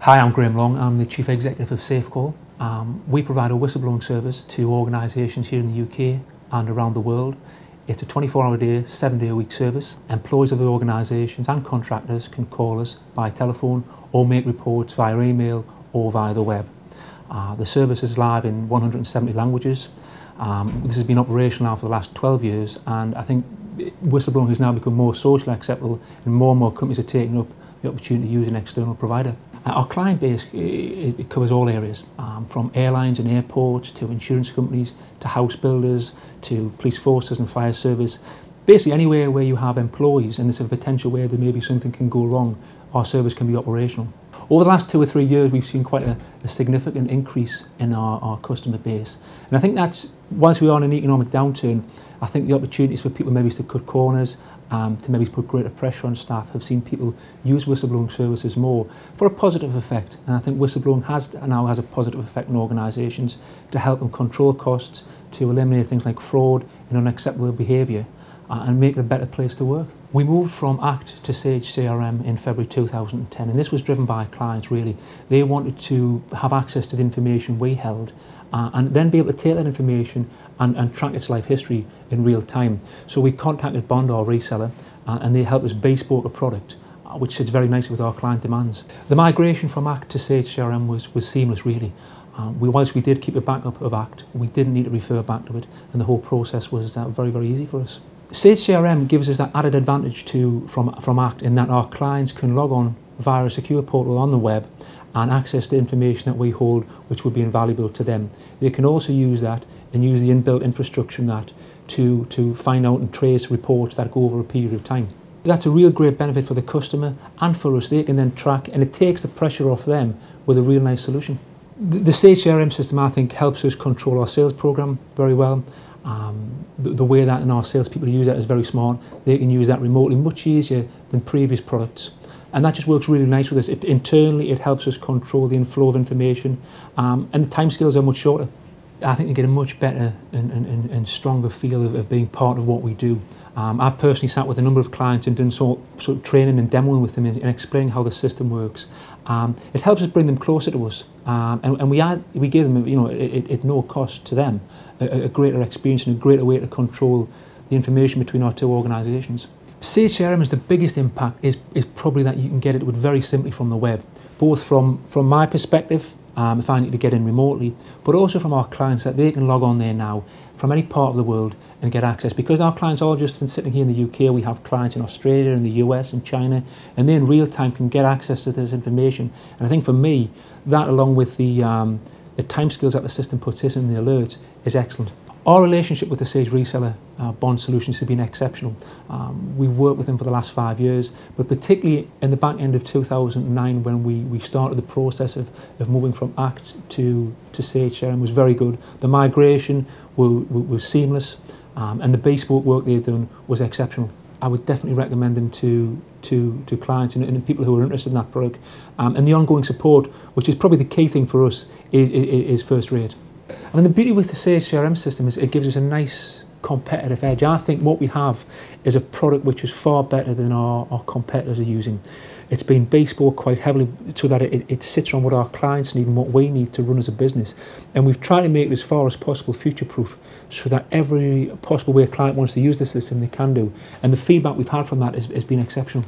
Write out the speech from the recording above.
Hi, I'm Graham Long. I'm the Chief Executive of SafeCall. We provide a whistleblowing service to organisations here in the UK and around the world. It's a 24-hour day, 7-day-a-week service. Employees of the organisations and contractors can call us by telephone or make reports via email or via the web. The service is live in 170 languages. This has been operational now for the last 12 years, and I think whistleblowing has now become more socially acceptable, and more companies are taking up the opportunity to use an external provider. Our client base, it covers all areas, from airlines and airports to insurance companies to house builders to police forces and fire service. Basically anywhere where you have employees and there's a potential where there maybe something can go wrong, our service can be operational. Over the last 2 or 3 years we've seen quite a significant increase in our customer base, and I think that's, whilst we are in an economic downturn, I think the opportunities for people maybe to cut corners, to maybe put greater pressure on staff, have seen people use whistleblowing services more for a positive effect. And I think whistleblowing now has a positive effect on organisations to help them control costs, to eliminate things like fraud and unacceptable behaviour, and make it a better place to work. We moved from ACT to Sage CRM in February 2010, and this was driven by clients really. They wanted to have access to the information we held and then be able to take that information and track its life history in real time. So we contacted Bond, our reseller, and they helped us bespoke a product which sits very nicely with our client demands. The migration from ACT to Sage CRM was seamless really. Whilst we did keep a backup of ACT, we didn't need to refer back to it, and the whole process was very, very easy for us. Sage CRM gives us that added advantage from ACT in that our clients can log on via a secure portal on the web and access the information that we hold, which would be invaluable to them. They can also use that and use the inbuilt infrastructure in that to find out and trace reports that go over a period of time. That's a real great benefit for the customer and for us. They can then track, and it takes the pressure off them with a real nice solution. The Sage CRM system, I think, helps us control our sales program very well. The way that our salespeople use that is very smart. They can use that remotely much easier than previous products, and that just works really nice with us. Internally, it helps us control the inflow of information, and the timescales are much shorter. I think you get a much better and stronger feel of being part of what we do. I've personally sat with a number of clients and done sort of training and demoing with them and explaining how the system works. It helps us bring them closer to us, and we give them, at no cost to them, a greater experience and a greater way to control the information between our two organisations. Sage CRM is the biggest impact is probably that you can get it very simply from the web, both from my perspective, if I need to get in remotely, but also from our clients, that they can log on there now from any part of the world and get access. Because our clients are just sitting here in the UK, we have clients in Australia, in the US and China, and they in real time can get access to this information. And I think for me, that along with the timescales that the system puts us in the alerts is excellent. Our relationship with the Sage reseller Bond Solutions has been exceptional. We've worked with them for the last 5 years, but particularly in the back end of 2009 when we started the process of moving from ACT to Sage CRM was very good. The migration was seamless, and the bespoke work they'd done was exceptional. I would definitely recommend them to clients and people who are interested in that product. And the ongoing support, which is probably the key thing for us, is first rate. I mean, the beauty with the Sage CRM system is it gives us a nice competitive edge. I think what we have is a product which is far better than our competitors are using. It's been bespoke quite heavily so that it sits on what our clients need and what we need to run as a business. And we've tried to make it as far as possible future-proof so that every possible way a client wants to use the system, they can do. And the feedback we've had from that has been exceptional.